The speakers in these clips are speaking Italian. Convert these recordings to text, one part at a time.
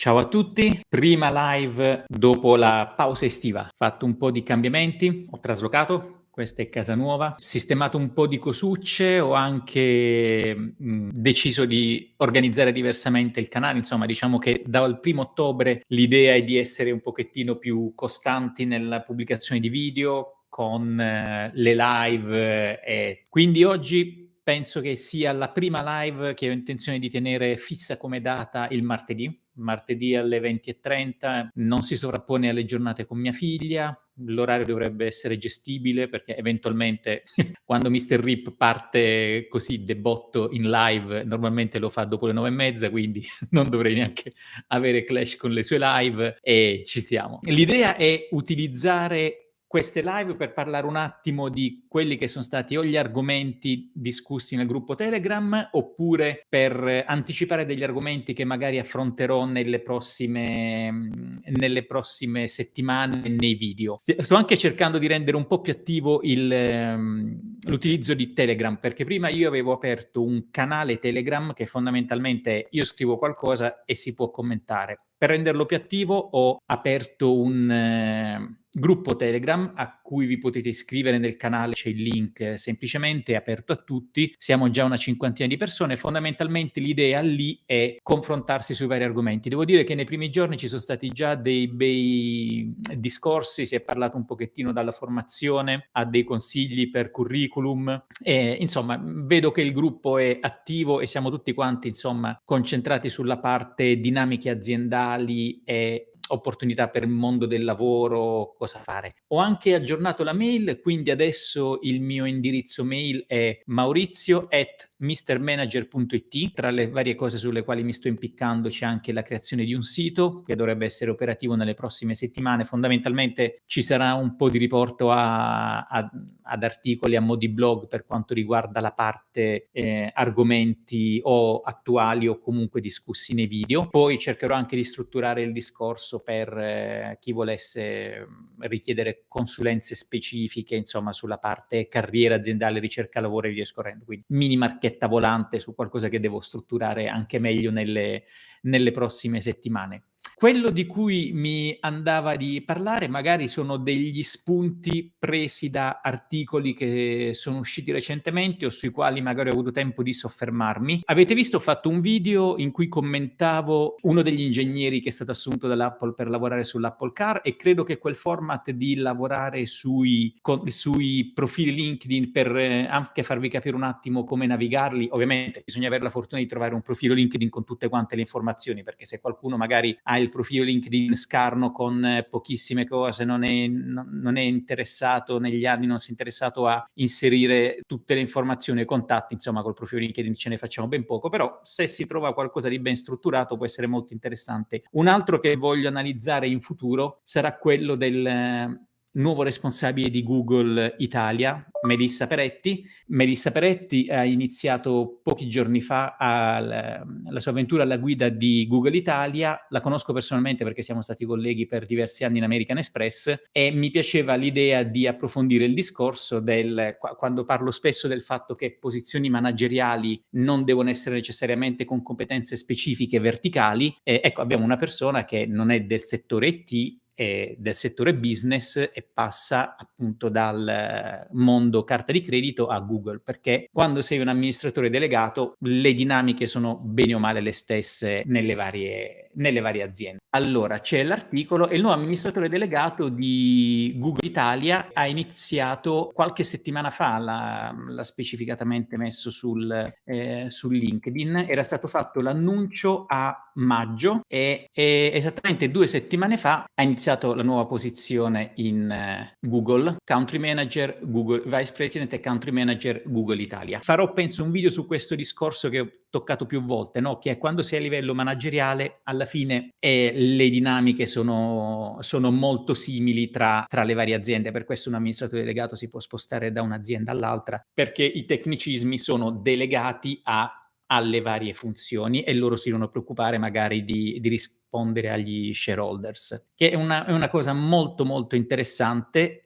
Ciao a tutti, prima live dopo la pausa estiva. Ho fatto un po' di cambiamenti, ho traslocato, questa è casa nuova, sistemato un po' di cosucce, ho anche deciso di organizzare diversamente il canale, insomma diciamo che dal 1° ottobre l'idea è di essere un pochettino più costanti nella pubblicazione di video con le live e quindi oggi penso che sia la prima live che ho intenzione di tenere fissa come data il martedì alle 20:30, non si sovrappone alle giornate con mia figlia, l'orario dovrebbe essere gestibile perché eventualmente quando Mr. Rip parte così de botto in live normalmente lo fa dopo le 9:30, quindi non dovrei neanche avere clash con le sue live e ci siamo. L'idea è utilizzare queste live per parlare un attimo di quelli che sono stati o gli argomenti discussi nel gruppo Telegram, oppure per anticipare degli argomenti che magari affronterò nelle prossime settimane nei video. Sto anche cercando di rendere un po' più attivo l'utilizzo di Telegram, perché prima io avevo aperto un canale Telegram che fondamentalmente io scrivo qualcosa e si può commentare. Per renderlo più attivo ho aperto un gruppo Telegram a cui vi potete iscrivere nel canale, c'è il link, semplicemente è aperto a tutti, siamo già una cinquantina di persone, fondamentalmente l'idea lì è confrontarsi sui vari argomenti. Devo dire che nei primi giorni ci sono stati già dei bei discorsi, si è parlato un pochettino dalla formazione a dei consigli per curriculum e insomma vedo che il gruppo è attivo e siamo tutti quanti insomma concentrati sulla parte dinamiche aziendali e opportunità per il mondo del lavoro, cosa fare. Ho anche aggiornato la mail, quindi adesso il mio indirizzo mail è maurizio@mrmanager.it. Tra le varie cose sulle quali mi sto impiccando c'è anche la creazione di un sito che dovrebbe essere operativo nelle prossime settimane. Fondamentalmente ci sarà un po' di riporto ad articoli a mo' di blog per quanto riguarda la parte argomenti o attuali o comunque discussi nei video. Poi cercherò anche di strutturare il discorso per chi volesse richiedere consulenze specifiche, insomma, sulla parte carriera aziendale, ricerca lavoro e via scorrendo. Quindi mini marchetta volante su qualcosa che devo strutturare anche meglio nelle prossime settimane. Quello di cui mi andava di parlare magari sono degli spunti presi da articoli che sono usciti recentemente o sui quali magari ho avuto tempo di soffermarmi. Avete visto, ho fatto un video in cui commentavo uno degli ingegneri che è stato assunto dall'Apple per lavorare sull'Apple Car e credo che quel format di lavorare sui profili LinkedIn per anche farvi capire un attimo come navigarli, ovviamente bisogna avere la fortuna di trovare un profilo LinkedIn con tutte quante le informazioni, perché se qualcuno magari ha il profilo LinkedIn scarno con pochissime cose, non è interessato negli anni, non si è interessato a inserire tutte le informazioni e contatti, insomma col profilo LinkedIn ce ne facciamo ben poco, però se si trova qualcosa di ben strutturato può essere molto interessante. Un altro che voglio analizzare in futuro sarà quello del nuovo responsabile di Google Italia, Melissa Peretti. Melissa Peretti ha iniziato pochi giorni fa la sua avventura alla guida di Google Italia. La conosco personalmente perché siamo stati colleghi per diversi anni in American Express e mi piaceva l'idea di approfondire il discorso quando parlo spesso del fatto che posizioni manageriali non devono essere necessariamente con competenze specifiche verticali. Ecco, abbiamo una persona che non è del settore IT, del settore business e passa appunto dal mondo carta di credito a Google, perché quando sei un amministratore delegato le dinamiche sono bene o male le stesse nelle varie aziende. Allora c'è l'articolo e il nuovo amministratore delegato di Google Italia ha iniziato qualche settimana fa, l'ha specificatamente messo sul LinkedIn, era stato fatto l'annuncio a maggio e esattamente 2 settimane fa ha iniziato la nuova posizione in Google, Country Manager, Google Vice President e Country Manager Google Italia. Farò penso un video su questo discorso che ho toccato più volte, no? Che è quando sei a livello manageriale alla fine le dinamiche sono molto simili tra le varie aziende, per questo un amministratore delegato si può spostare da un'azienda all'altra perché i tecnicismi sono delegati alle varie funzioni e loro si devono preoccupare magari di rispondere agli shareholders, che è una cosa molto, molto interessante,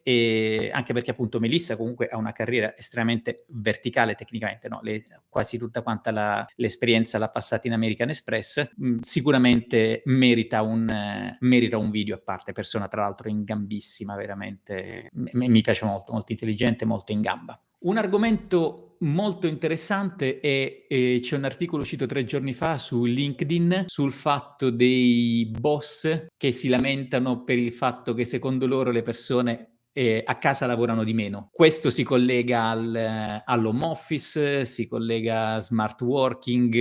anche perché appunto Melissa comunque ha una carriera estremamente verticale tecnicamente, no? Quasi tutta quanta l'esperienza l'ha passata in American Express. Sicuramente merita un video a parte, persona tra l'altro in gambissima, veramente, mi piace molto, molto intelligente, molto in gamba. Un argomento molto interessante è, c'è un articolo uscito 3 giorni fa su LinkedIn sul fatto dei boss che si lamentano per il fatto che secondo loro le persone a casa lavorano di meno. Questo si collega all'home office, si collega a smart working,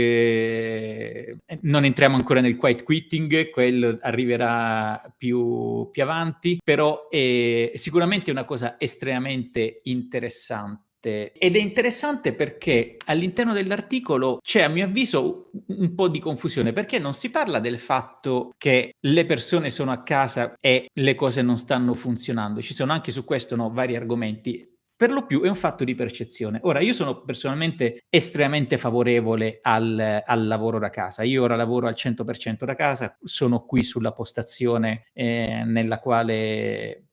non entriamo ancora nel quiet quitting, quello arriverà più avanti, però è sicuramente una cosa estremamente interessante. Ed è interessante perché all'interno dell'articolo c'è, a mio avviso, un po' di confusione, perché non si parla del fatto che le persone sono a casa e le cose non stanno funzionando. Ci sono anche su questo, no, vari argomenti. Per lo più è un fatto di percezione. Ora, io sono personalmente estremamente favorevole al lavoro da casa. Io ora lavoro al 100% da casa, sono qui sulla postazione nella quale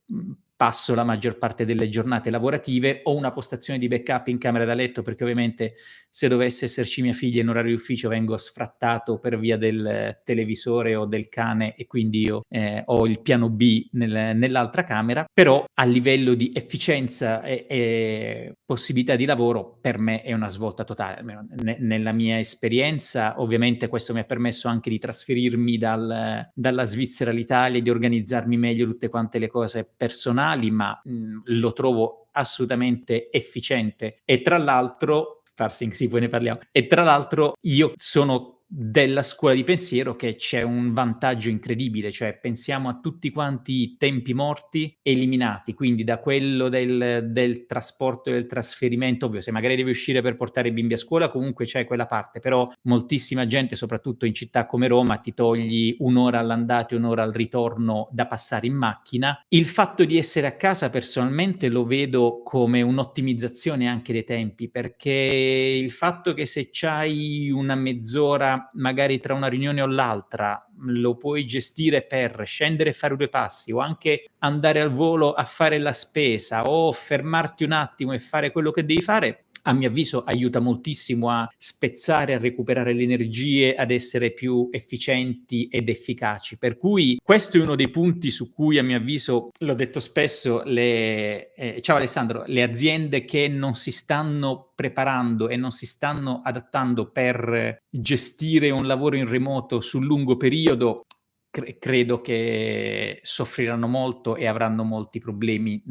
passo la maggior parte delle giornate lavorative. Ho una postazione di backup in camera da letto perché ovviamente se dovesse esserci mia figlia in orario di ufficio vengo sfrattato per via del televisore o del cane, e quindi io ho il piano B nell'altra camera. Però a livello di efficienza e possibilità di lavoro per me è una svolta totale. Almeno nella mia esperienza, ovviamente questo mi ha permesso anche di trasferirmi dalla Svizzera all'Italia, di organizzarmi meglio tutte quante le cose personali, ma lo trovo assolutamente efficiente. E tra l'altro, Farsing, sì, poi ne parliamo. E tra l'altro io sono della scuola di pensiero che c'è un vantaggio incredibile, cioè pensiamo a tutti quanti i tempi morti eliminati, quindi da quello del trasporto e del trasferimento. Ovvio, se magari devi uscire per portare i bimbi a scuola, comunque c'è quella parte, però moltissima gente, soprattutto in città come Roma, ti togli un'ora all'andata e un'ora al ritorno da passare in macchina. Il fatto di essere a casa personalmente lo vedo come un'ottimizzazione anche dei tempi, perché il fatto che se c'hai una mezz'ora magari tra una riunione o l'altra lo puoi gestire per scendere e fare 2 passi, o anche andare al volo a fare la spesa, o fermarti un attimo e fare quello che devi fare, a mio avviso aiuta moltissimo a spezzare, a recuperare le energie, ad essere più efficienti ed efficaci. Per cui questo è uno dei punti su cui, a mio avviso, l'ho detto spesso, ciao Alessandro, le aziende che non si stanno preparando e non si stanno adattando per gestire un lavoro in remoto sul lungo periodo, credo che soffriranno molto e avranno molti problemi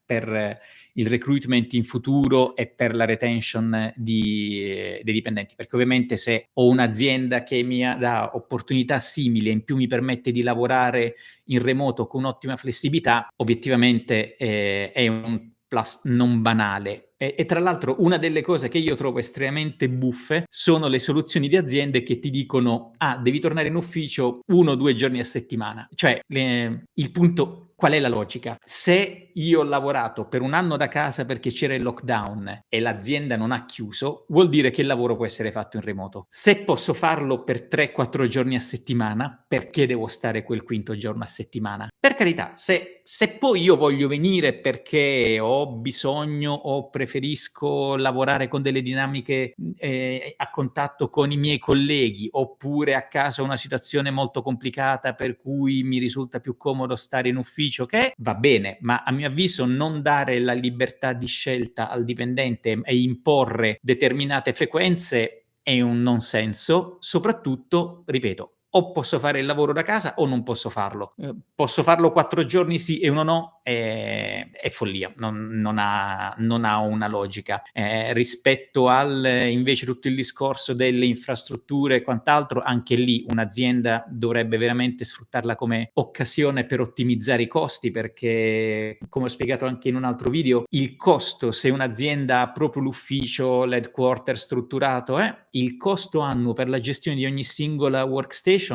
per il recruitment in futuro e per la retention dei dipendenti, perché ovviamente se ho un'azienda che mi dà opportunità simili e in più mi permette di lavorare in remoto con ottima flessibilità, obiettivamente è un plus non banale. E tra l'altro una delle cose che io trovo estremamente buffe sono le soluzioni di aziende che ti dicono: ah, devi tornare in ufficio 1 o 2 giorni a settimana. Cioè, il punto, qual è la logica? Se io ho lavorato per 1 anno da casa perché c'era il lockdown e l'azienda non ha chiuso, vuol dire che il lavoro può essere fatto in remoto. Se posso farlo per 3-4 giorni a settimana, perché devo stare quel quinto giorno a settimana? Per carità, se poi io voglio venire perché ho bisogno o preferisco lavorare con delle dinamiche a contatto con i miei colleghi, oppure a casa ho una situazione molto complicata per cui mi risulta più comodo stare in ufficio, che va bene, ma a mio avviso non dare la libertà di scelta al dipendente e imporre determinate frequenze è un non senso. Soprattutto, ripeto, o posso fare il lavoro da casa o non posso farlo. Posso farlo 4 giorni sì e 1 no, è follia, non ha una logica. Rispetto invece tutto il discorso delle infrastrutture e quant'altro, anche lì un'azienda dovrebbe veramente sfruttarla come occasione per ottimizzare i costi, perché, come ho spiegato anche in un altro video, il costo, se un'azienda ha proprio l'ufficio, l'headquarter strutturato, il costo annuo per la gestione di ogni singola workstation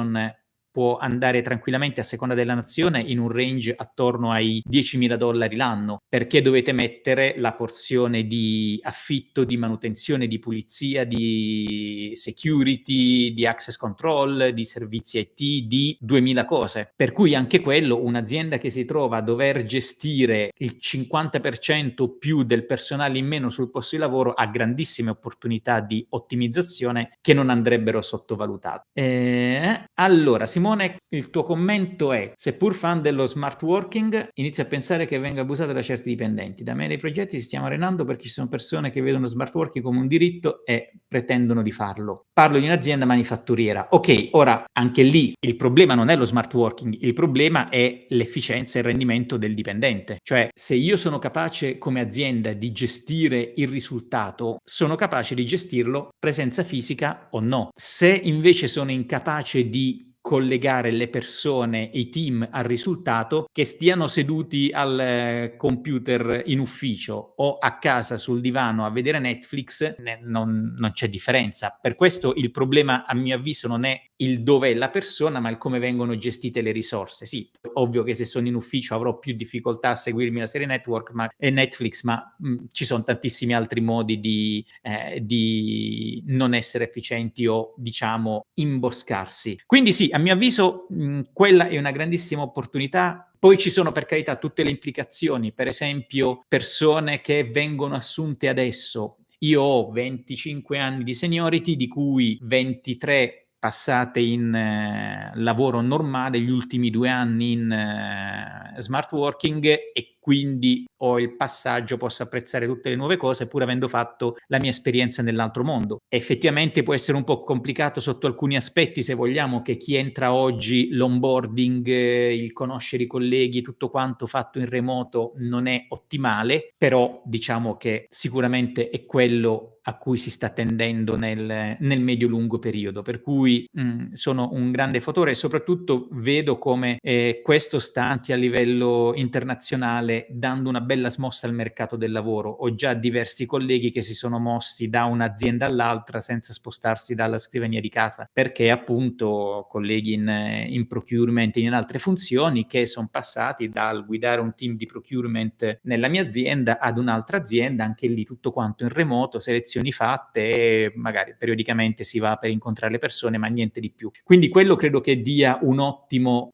può andare tranquillamente, a seconda della nazione, in un range attorno ai $10.000 l'anno, perché dovete mettere la porzione di affitto, di manutenzione, di pulizia, di security, di access control, di servizi IT, di 2000 cose. Per cui anche quello, un'azienda che si trova a dover gestire il 50% più del personale in meno sul posto di lavoro ha grandissime opportunità di ottimizzazione che non andrebbero sottovalutate. Allora, Simone, il tuo commento è: seppur fan dello smart working, inizio a pensare che venga abusato da certi dipendenti. Da me nei progetti si stiamo arenando perché ci sono persone che vedono smart working come un diritto e pretendono di farlo. Parlo di un'azienda manifatturiera. Ok, ora anche lì il problema non è lo smart working, il problema è l'efficienza e il rendimento del dipendente. Cioè, se io sono capace come azienda di gestire il risultato, sono capace di gestirlo presenza fisica o no. Se invece sono incapace di collegare le persone e i team al risultato, che stiano seduti al computer in ufficio o a casa sul divano a vedere Netflix, non c'è differenza. Per questo il problema, a mio avviso, non è il dov'è la persona, ma il come vengono gestite le risorse. Sì, ovvio che se sono in ufficio avrò più difficoltà a seguirmi la serie Netflix, ma ci sono tantissimi altri modi di non essere efficienti o, diciamo, imboscarsi. Quindi sì, a mio avviso quella è una grandissima opportunità. Poi ci sono, per carità, tutte le implicazioni, per esempio persone che vengono assunte adesso. Io ho 25 anni di seniority, di cui 23 passate in lavoro normale, gli ultimi 2 anni in smart working, e quindi ho il passaggio, posso apprezzare tutte le nuove cose pur avendo fatto la mia esperienza nell'altro mondo. Effettivamente può essere un po' complicato sotto alcuni aspetti, se vogliamo, che chi entra oggi, l'onboarding, il conoscere i colleghi, tutto quanto fatto in remoto non è ottimale, però diciamo che sicuramente è quello a cui si sta tendendo nel medio-lungo periodo, per cui sono un grande fautore e soprattutto vedo come questo sta anche a livello internazionale dando una bella smossa al mercato del lavoro. Ho già diversi colleghi che si sono mossi da un'azienda all'altra senza spostarsi dalla scrivania di casa, perché appunto colleghi in procurement, in altre funzioni, che sono passati dal guidare un team di procurement nella mia azienda ad un'altra azienda, anche lì tutto quanto in remoto, selezioni fatte e magari periodicamente si va per incontrare le persone, ma niente di più. Quindi quello credo che dia un ottimo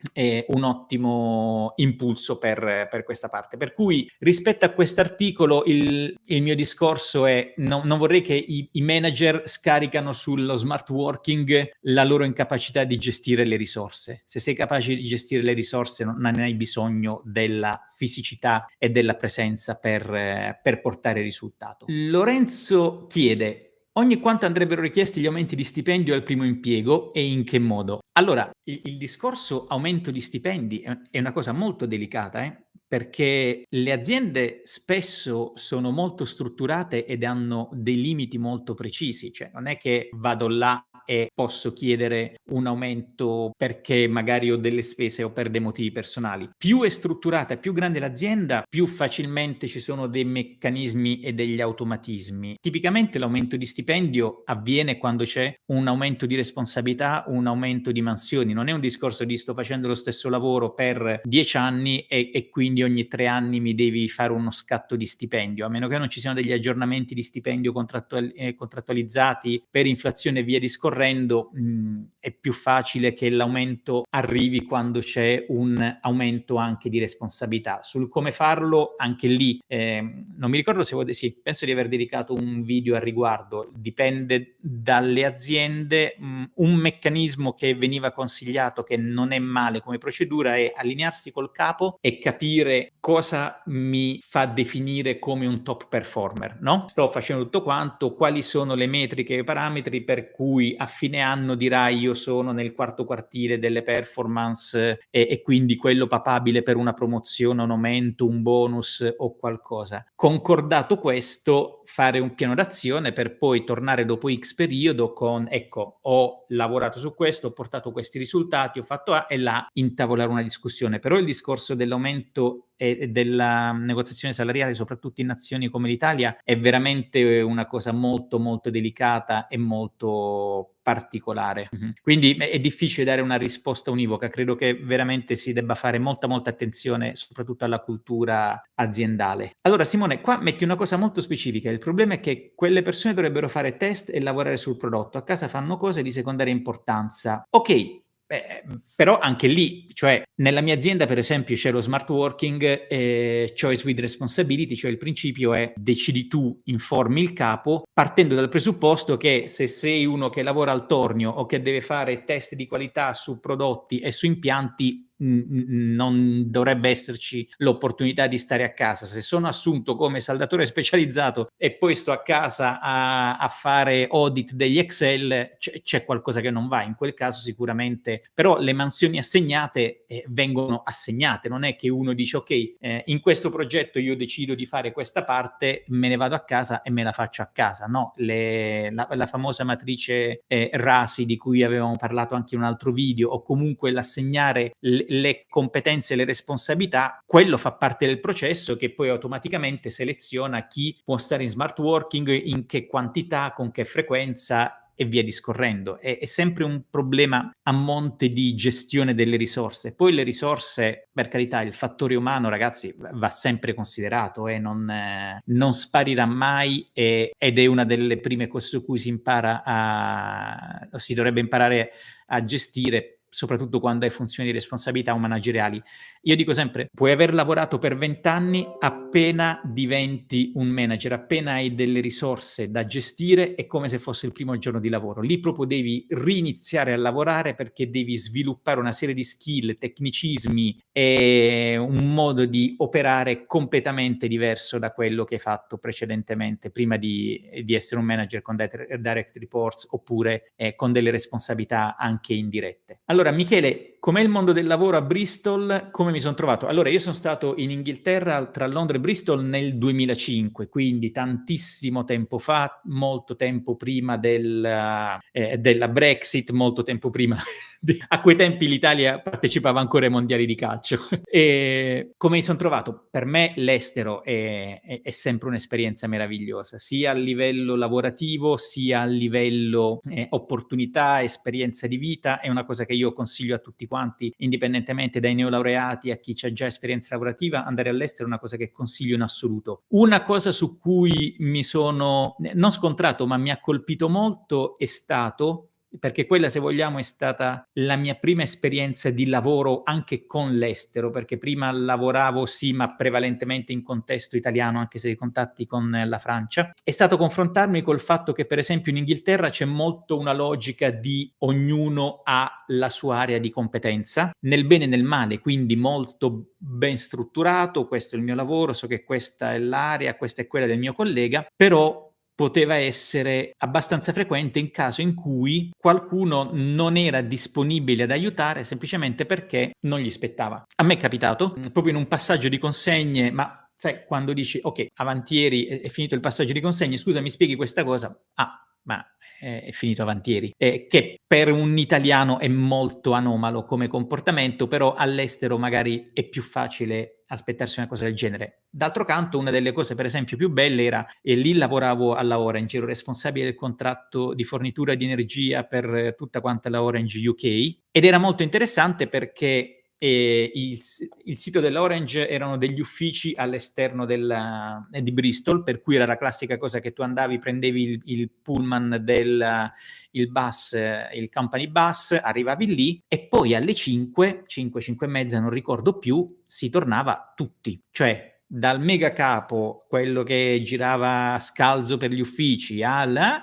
impulso per questa parte. Per cui rispetto a quest'articolo il mio discorso è non vorrei che i manager scaricano sullo smart working la loro incapacità di gestire le risorse. Se sei capace di gestire le risorse non hai bisogno della fisicità e della presenza per portare risultato. Lorenzo chiede: ogni quanto andrebbero richiesti gli aumenti di stipendio al primo impiego e in che modo? Allora, il discorso aumento di stipendi è una cosa molto delicata, perché le aziende spesso sono molto strutturate ed hanno dei limiti molto precisi, cioè non è che vado là e posso chiedere un aumento perché magari ho delle spese o per dei motivi personali. Più è strutturata, più grande l'azienda, più facilmente ci sono dei meccanismi e degli automatismi. Tipicamente l'aumento di stipendio avviene quando c'è un aumento di responsabilità, un aumento di mansioni. Non è un discorso di sto facendo lo stesso lavoro per 10 anni e quindi ogni 3 anni mi devi fare uno scatto di stipendio, a meno che non ci siano degli aggiornamenti di stipendio contrattualizzati per inflazione e via discorrendo. È più facile che l'aumento arrivi quando c'è un aumento anche di responsabilità. Sul come farlo, anche lì, non mi ricordo se sì, penso di aver dedicato un video al riguardo. Dipende dalle aziende. Un meccanismo che veniva consigliato, che non è male come procedura, è allinearsi col capo e capire cosa mi fa definire come un top performer, no? Sto facendo tutto quanto, quali sono le metriche e i parametri per cui a fine anno dirai io sono nel quarto quartile delle performance e quindi quello papabile per una promozione, un aumento, un bonus o qualcosa. Concordato questo, fare un piano d'azione per poi tornare dopo X periodo con ecco, ho lavorato su questo, ho portato questi risultati, ho fatto A, e là intavolare una discussione. Però il discorso dell'aumento e della negoziazione salariale, soprattutto in nazioni come l'Italia, è veramente una cosa molto, molto delicata e molto particolare. Quindi è difficile dare una risposta univoca. Credo che veramente si debba fare molta, molta attenzione soprattutto alla cultura aziendale. Allora Simone, qua metti una cosa molto specifica. Il problema è che quelle persone dovrebbero fare test e lavorare sul prodotto. A casa fanno cose di secondaria importanza. Ok, però anche lì, cioè nella mia azienda per esempio c'è lo smart working, choice with responsibility, cioè il principio è decidi tu, informi il capo, partendo dal presupposto che se sei uno che lavora al tornio o che deve fare test di qualità su prodotti e su impianti, non dovrebbe esserci l'opportunità di stare a casa. Se sono assunto come saldatore specializzato e poi sto a casa a fare audit degli Excel, c'è qualcosa che non va. In quel caso sicuramente, però le mansioni assegnate vengono assegnate, non è che uno dice ok, in questo progetto io decido di fare questa parte, me ne vado a casa e me la faccio a casa. No, la famosa matrice RASI di cui avevamo parlato anche in un altro video, o comunque l'assegnare le competenze e le responsabilità, quello fa parte del processo che poi automaticamente seleziona chi può stare in smart working, in che quantità, con che frequenza e via discorrendo. È sempre un problema a monte di gestione delle risorse. Poi le risorse, per carità, il fattore umano, ragazzi, va sempre considerato e non sparirà mai ed è una delle prime cose su cui si dovrebbe imparare a gestire, soprattutto quando hai funzioni di responsabilità o manageriali. Io dico sempre, puoi aver lavorato per 20 anni, appena diventi un manager, appena hai delle risorse da gestire, è come se fosse il primo giorno di lavoro. Lì proprio devi riniziare a lavorare perché devi sviluppare una serie di skill, tecnicismi e un modo di operare completamente diverso da quello che hai fatto precedentemente, prima di essere un manager con direct reports oppure con delle responsabilità anche indirette. Allora, Michele, com'è il mondo del lavoro a Bristol? Come mi sono trovato? Allora, io sono stato in Inghilterra tra Londra e Bristol nel 2005, quindi tantissimo tempo fa, molto tempo prima della Brexit, molto tempo prima. A quei tempi l'Italia partecipava ancora ai mondiali di calcio. E come mi sono trovato? Per me l'estero è sempre un'esperienza meravigliosa, sia a livello lavorativo, sia a livello opportunità, esperienza di vita. È una cosa che io consiglio a tutti quanti, indipendentemente dai neolaureati a chi ha già esperienza lavorativa. Andare all'estero è una cosa che consiglio in assoluto. Una cosa su cui mi sono non scontrato, ma mi ha colpito molto è stato, perché quella, se vogliamo, è stata la mia prima esperienza di lavoro anche con l'estero, perché prima lavoravo sì, ma prevalentemente in contesto italiano, anche se i contatti con la Francia. È stato confrontarmi col fatto che, per esempio, in Inghilterra c'è molto una logica di ognuno ha la sua area di competenza, nel bene e nel male, quindi molto ben strutturato. Questo è il mio lavoro, so che questa è l'area, questa è quella del mio collega, però poteva essere abbastanza frequente in caso in cui qualcuno non era disponibile ad aiutare semplicemente perché non gli spettava. A me è capitato, proprio in un passaggio di consegne, ma sai, quando dici ok, avantieri, è finito il passaggio di consegne, scusa, mi spieghi questa cosa? Ma è finito avantieri, che per un italiano è molto anomalo come comportamento, però all'estero magari è più facile aspettarsi una cosa del genere. D'altro canto, una delle cose per esempio più belle era, e lì lavoravo alla Orange, ero responsabile del contratto di fornitura di energia per tutta quanta la Orange UK, ed era molto interessante perché il sito dell'Orange erano degli uffici all'esterno di Bristol, per cui era la classica cosa che tu andavi, prendevi il pullman il bus, il company bus, arrivavi lì e poi alle 5 e mezza, non ricordo più, si tornava tutti. Cioè, dal mega capo, quello che girava scalzo per gli uffici,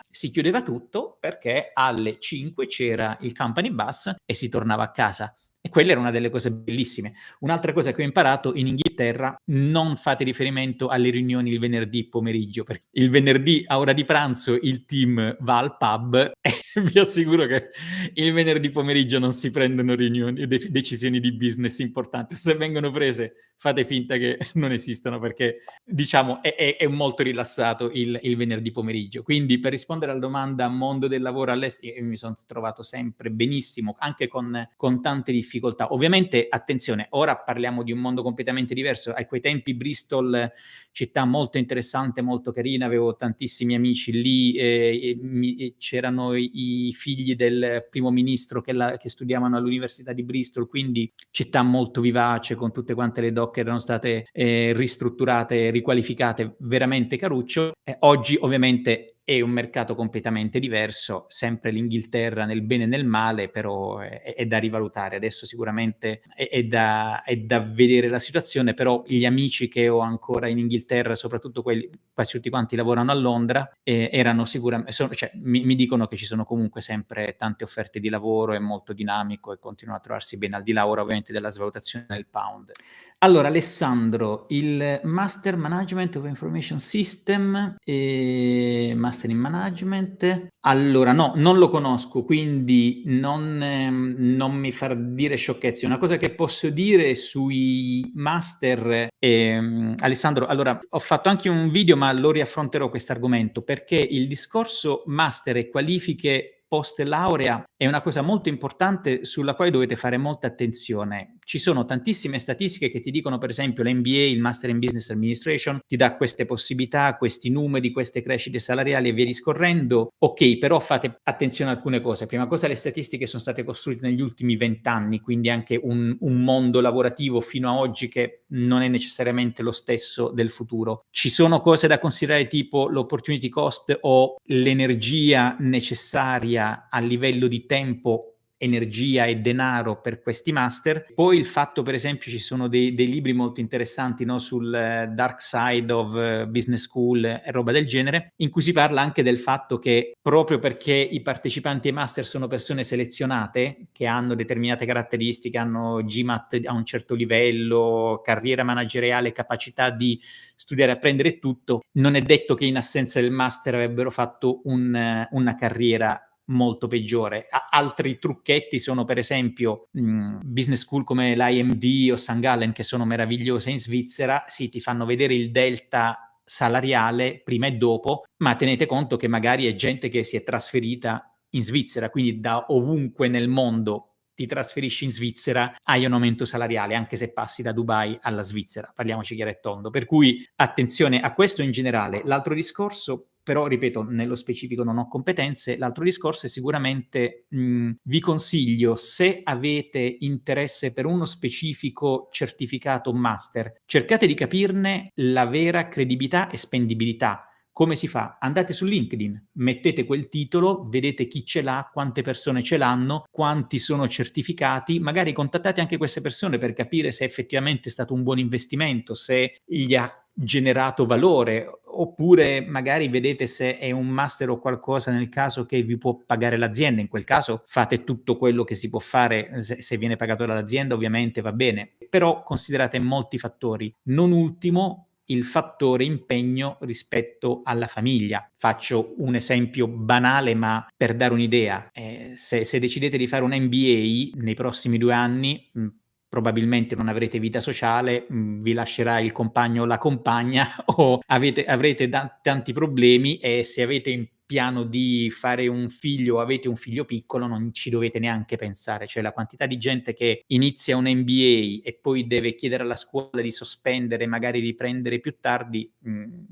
si chiudeva tutto perché alle 5 c'era il company bus e si tornava a casa. E quella era una delle cose bellissime. Un'altra cosa che ho imparato in Inghilterra: non fate riferimento alle riunioni il venerdì pomeriggio, perché il venerdì a ora di pranzo il team va al pub e vi assicuro che il venerdì pomeriggio non si prendono riunioni, decisioni di business importanti. Se vengono prese, fate finta che non esistano perché diciamo è molto rilassato il venerdì pomeriggio. Quindi per rispondere alla domanda mondo del lavoro all'estero, io mi son trovato sempre benissimo, anche con tante difficoltà. Ovviamente, attenzione, ora parliamo di un mondo completamente diverso. A quei tempi Bristol, città molto interessante, molto carina, avevo tantissimi amici lì, c'erano i figli del primo ministro che studiavano all'università di Bristol, quindi città molto vivace, con tutte quante le dock che erano state ristrutturate, riqualificate, veramente caruccio. Oggi ovviamente è un mercato completamente diverso, sempre l'Inghilterra nel bene e nel male, però è da rivalutare. Adesso sicuramente è da vedere la situazione, però gli amici che ho ancora in Inghilterra, soprattutto quelli, quasi tutti quanti lavorano a Londra, erano sicuramente, cioè, mi dicono che ci sono comunque sempre tante offerte di lavoro, è molto dinamico e continuano a trovarsi bene, al di là ora ovviamente della svalutazione del pound. Allora, Alessandro, il Master Management of Information System, Master in Management. Allora, no, non lo conosco, quindi non mi far dire sciocchezze. Una cosa che posso dire sui master, Alessandro, allora, ho fatto anche un video, ma lo riaffronterò quest'argomento, perché il discorso master e qualifiche post laurea è una cosa molto importante sulla quale dovete fare molta attenzione. Ci sono tantissime statistiche che ti dicono, per esempio, l'MBA, il Master in Business Administration, ti dà queste possibilità, questi numeri, queste crescite salariali e via discorrendo. Ok, però fate attenzione a alcune cose. Prima cosa, le statistiche sono state costruite negli ultimi 20 anni, quindi anche un mondo lavorativo fino a oggi che non è necessariamente lo stesso del futuro. Ci sono cose da considerare tipo l'opportunity cost o l'energia necessaria a livello di tempo, energia e denaro per questi master. Poi il fatto, per esempio, ci sono dei libri molto interessanti, no, sul dark side of business school e roba del genere, in cui si parla anche del fatto che proprio perché i partecipanti ai master sono persone selezionate che hanno determinate caratteristiche, hanno GMAT a un certo livello, carriera manageriale, capacità di studiare e apprendere tutto, non è detto che in assenza del master avrebbero fatto una carriera molto peggiore. Altri trucchetti sono, per esempio, business school come l'IMD o St. Gallen, che sono meravigliose in Svizzera. Sì, ti fanno vedere il delta salariale prima e dopo, ma tenete conto che magari è gente che si è trasferita in Svizzera, quindi da ovunque nel mondo ti trasferisci in Svizzera, hai un aumento salariale, anche se passi da Dubai alla Svizzera, parliamoci chiaro e tondo. Per cui attenzione a questo in generale. L'altro discorso, però ripeto, nello specifico non ho competenze, l'altro discorso è sicuramente, vi consiglio, se avete interesse per uno specifico certificato master, cercate di capirne la vera credibilità e spendibilità. Come si fa? Andate su LinkedIn, mettete quel titolo, vedete chi ce l'ha, quante persone ce l'hanno, quanti sono certificati, magari contattate anche queste persone per capire se effettivamente è stato un buon investimento, se gli ha generato valore, oppure magari vedete se è un master o qualcosa nel caso che vi può pagare l'azienda. In quel caso fate tutto quello che si può fare, se viene pagato dall'azienda ovviamente va bene, però considerate molti fattori. Non ultimo, il fattore impegno rispetto alla famiglia. Faccio un esempio banale, ma per dare un'idea. Se decidete di fare un MBA nei prossimi 2 anni, probabilmente non avrete vita sociale, vi lascerà il compagno o la compagna o avrete tanti problemi, e se avete in piano di fare un figlio o avete un figlio piccolo non ci dovete neanche pensare. Cioè, la quantità di gente che inizia un MBA e poi deve chiedere alla scuola di sospendere, magari riprendere più tardi,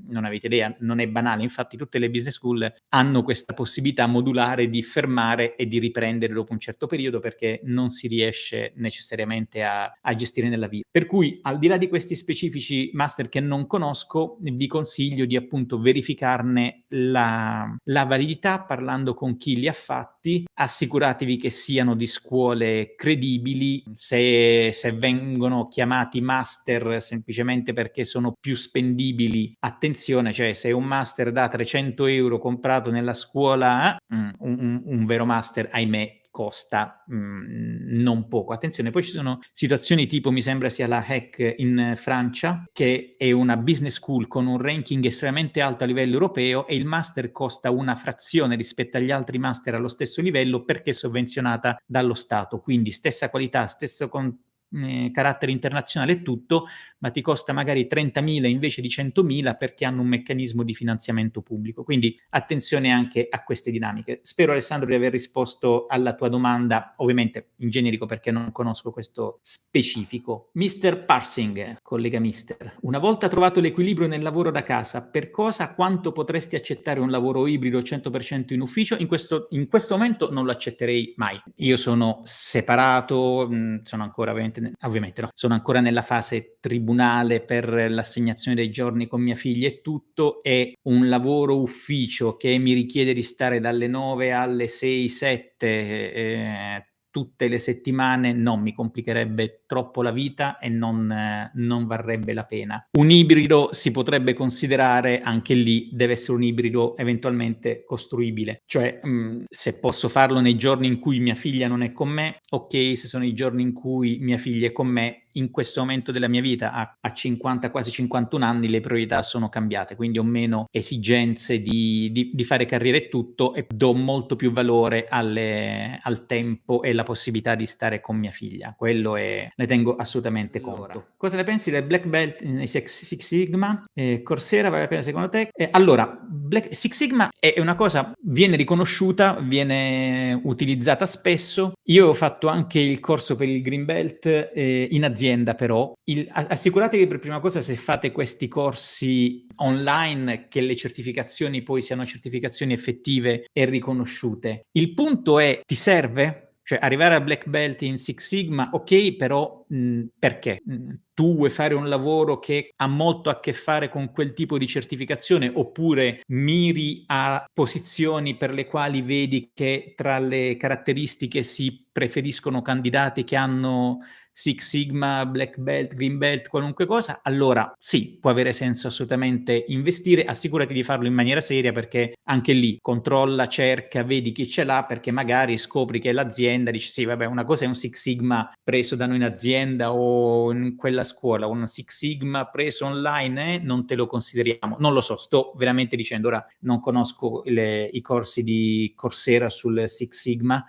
non avete idea, non è banale. Infatti tutte le business school hanno questa possibilità modulare di fermare e di riprendere dopo un certo periodo, perché non si riesce necessariamente a gestire nella vita. Per cui, al di là di questi specifici master che non conosco, vi consiglio di appunto verificarne la validità parlando con chi li ha fatti. Assicuratevi che siano di scuole credibili. Se vengono chiamati master semplicemente perché sono più spendibili, attenzione, cioè se è un master da 300 euro comprato nella scuola, un vero master, ahimè, costa non poco. Attenzione, poi ci sono situazioni tipo, mi sembra sia la HEC in Francia, che è una business school con un ranking estremamente alto a livello europeo, e il master costa una frazione rispetto agli altri master allo stesso livello perché è sovvenzionata dallo Stato. Quindi stessa qualità, stesso carattere internazionale e tutto, ma ti costa magari 30.000 invece di 100.000 perché hanno un meccanismo di finanziamento pubblico. Quindi attenzione anche a queste dinamiche. Spero, Alessandro, di aver risposto alla tua domanda, ovviamente in generico perché non conosco questo specifico. Mr. Parsing, collega Mister, una volta trovato l'equilibrio nel lavoro da casa, per cosa, quanto potresti accettare un lavoro ibrido 100% in ufficio? In questo momento non lo accetterei mai. Io sono separato, sono ancora ovviamente no, sono ancora nella fase tribunale per l'assegnazione dei giorni con mia figlia e tutto, e un lavoro ufficio che mi richiede di stare dalle 9 alle 6, 7 tutte le settimane non mi complicherebbe troppo la vita e non varrebbe la pena. Un ibrido si potrebbe considerare, anche lì deve essere un ibrido eventualmente costruibile, cioè se posso farlo nei giorni in cui mia figlia non è con me, ok, se sono i giorni in cui mia figlia è con me, in questo momento della mia vita, a 50, quasi 51 anni, le priorità sono cambiate, quindi ho meno esigenze di fare carriera e tutto, e do molto più valore al tempo e alla possibilità di stare con mia figlia. Quello ne tengo assolutamente conto. Cosa ne pensi del Black Belt in Six Sigma? Coursera vale la pena secondo te? Allora, Six Sigma è una cosa, viene riconosciuta, viene utilizzata spesso. Io ho fatto anche il corso per il Green Belt in azienda, però assicuratevi per prima cosa, se fate questi corsi online, che le certificazioni poi siano certificazioni effettive e riconosciute. Il punto è, ti serve? Cioè, arrivare a Black Belt in Six Sigma, ok, però perché? Tu vuoi fare un lavoro che ha molto a che fare con quel tipo di certificazione, oppure miri a posizioni per le quali vedi che tra le caratteristiche si preferiscono candidati che hanno Six Sigma, Black Belt, Green Belt, qualunque cosa? Allora sì, può avere senso assolutamente investire. Assicurati di farlo in maniera seria, perché anche lì controlla, cerca, vedi chi ce l'ha, perché magari scopri che l'azienda dice sì, vabbè, una cosa è un Six Sigma preso da noi in azienda o in quella scuola, un Six Sigma preso online, non te lo consideriamo. Non lo so, sto veramente dicendo, ora non conosco i corsi di Coursera sul Six Sigma,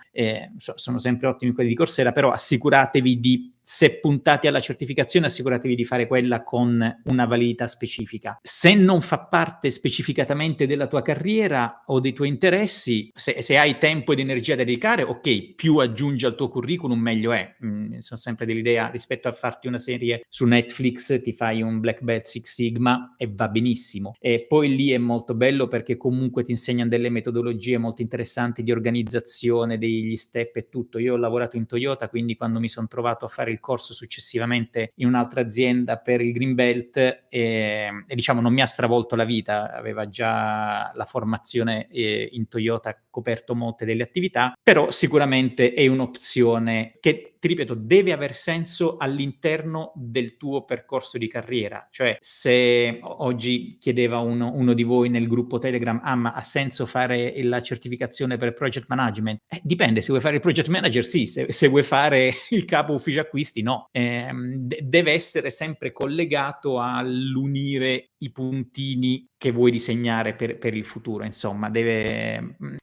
sono sempre ottimi quelli di Coursera, però assicuratevi di, se puntati alla certificazione, assicuratevi di fare quella con una validità specifica. Se non fa parte specificatamente della tua carriera o dei tuoi interessi, se hai tempo ed energia da dedicare, ok, più aggiungi al tuo curriculum meglio è. Sono sempre dell'idea, rispetto a farti una serie su Netflix, ti fai un Black Belt Six Sigma e va benissimo. E poi lì è molto bello perché comunque ti insegnano delle metodologie molto interessanti di organizzazione, degli step e tutto. Io ho lavorato in Toyota, quindi quando mi sono trovato a fare il corso successivamente in un'altra azienda per il Green Belt, e diciamo non mi ha stravolto la vita, aveva già la formazione in Toyota coperto molte delle attività, però sicuramente è un'opzione che, ti ripeto, deve aver senso all'interno del tuo percorso di carriera. Cioè, se oggi chiedeva uno di voi nel gruppo Telegram, ma ha senso fare la certificazione per project management? Dipende, se vuoi fare il project manager sì, se vuoi fare il capo ufficio acquisti no. Deve essere sempre collegato all'unire i puntini che vuoi disegnare per il futuro. Insomma,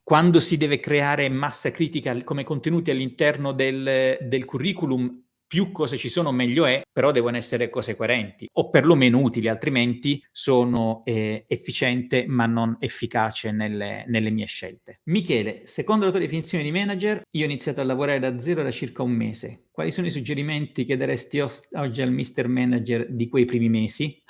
quando si deve creare massa critica come contenuti all'interno del curriculum, più cose ci sono meglio è, però devono essere cose coerenti o perlomeno utili, altrimenti sono efficiente ma non efficace nelle mie scelte. Michele, secondo la tua definizione di manager, io ho iniziato a lavorare da zero da circa un mese. Quali sono i suggerimenti che daresti oggi al Mr. Manager di quei primi mesi?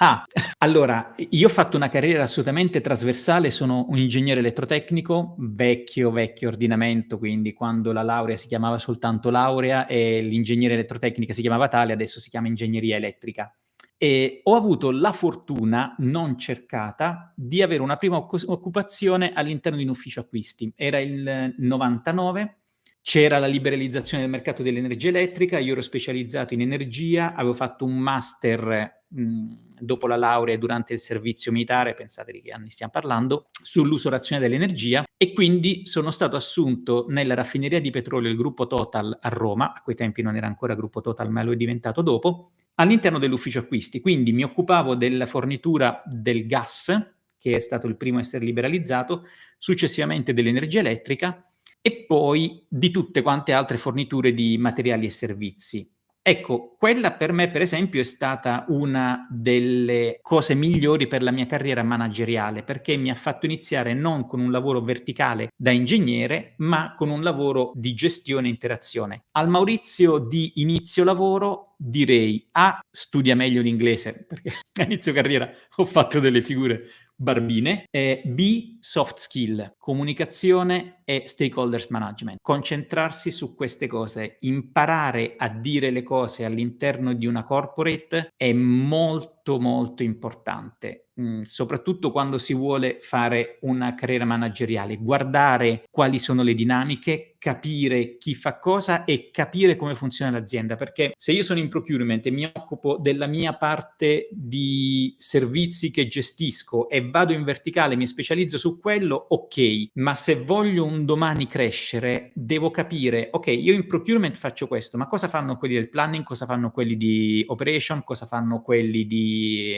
Allora, io ho fatto una carriera assolutamente trasversale, sono un ingegnere elettrotecnico, vecchio ordinamento, quindi quando la laurea si chiamava soltanto laurea e l'ingegneria elettrotecnica si chiamava tale, adesso si chiama ingegneria elettrica. E ho avuto la fortuna, non cercata, di avere una prima occupazione all'interno di un ufficio acquisti. Era il 99, c'era la liberalizzazione del mercato dell'energia elettrica, io ero specializzato in energia, avevo fatto un master dopo la laurea durante il servizio militare, pensate di che anni stiamo parlando, sull'uso razionale dell'energia, e quindi sono stato assunto nella raffineria di petrolio del gruppo Total a Roma, a quei tempi non era ancora gruppo Total ma lo è diventato dopo, all'interno dell'ufficio acquisti. Quindi mi occupavo della fornitura del gas, che è stato il primo a essere liberalizzato, successivamente dell'energia elettrica, e poi di tutte quante altre forniture di materiali e servizi. Ecco, quella per me, per esempio, è stata una delle cose migliori per la mia carriera manageriale, perché mi ha fatto iniziare non con un lavoro verticale da ingegnere, ma con un lavoro di gestione e interazione. Al Maurizio di inizio lavoro direi A, studia meglio l'inglese, perché a inizio carriera ho fatto delle figure barbine, e B, soft skill, comunicazione e stakeholders management. Concentrarsi su queste cose, imparare a dire le cose all'interno di una corporate è molto molto importante, soprattutto quando si vuole fare una carriera manageriale. Guardare quali sono le dinamiche, capire chi fa cosa e capire come funziona l'azienda, perché se io sono in procurement e mi occupo della mia parte di servizi che gestisco e vado in verticale, mi specializzo su quello, ok, ma se voglio un domani crescere, devo capire, ok, io in procurement faccio questo, ma cosa fanno quelli del planning, cosa fanno quelli di operation, cosa fanno quelli di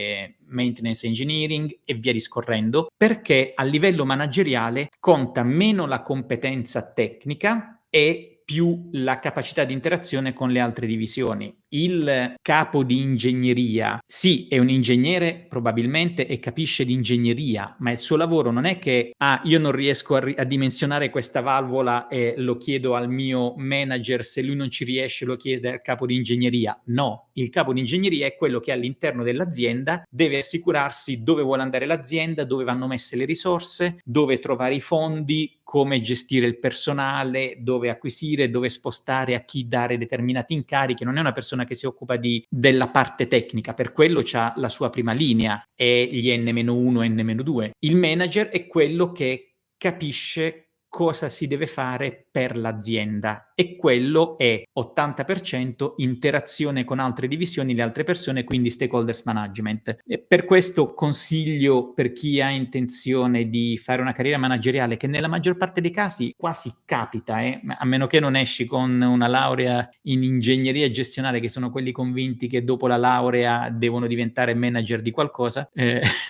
maintenance engineering e via discorrendo, perché a livello manageriale conta meno la competenza tecnica e più la capacità di interazione con le altre divisioni. Il capo di ingegneria, sì, è un ingegnere probabilmente e capisce di ingegneria, ma il suo lavoro non è che io non riesco a dimensionare questa valvola e lo chiedo al mio manager, se lui non ci riesce lo chiede al capo di ingegneria. No, il capo di ingegneria è quello che all'interno dell'azienda deve assicurarsi dove vuole andare l'azienda, dove vanno messe le risorse, dove trovare i fondi, come gestire il personale, dove acquisire, dove spostare, a chi dare determinati incarichi. Non è una persona che si occupa della parte tecnica, per quello c'ha la sua prima linea e gli N-1, N-2. Il manager è quello che capisce cosa si deve fare per l'azienda e quello è 80% interazione con altre divisioni, le altre persone, quindi stakeholders management. E per questo consiglio per chi ha intenzione di fare una carriera manageriale, che nella maggior parte dei casi quasi capita, a meno che non esci con una laurea in ingegneria gestionale, che sono quelli convinti che dopo la laurea devono diventare manager di qualcosa,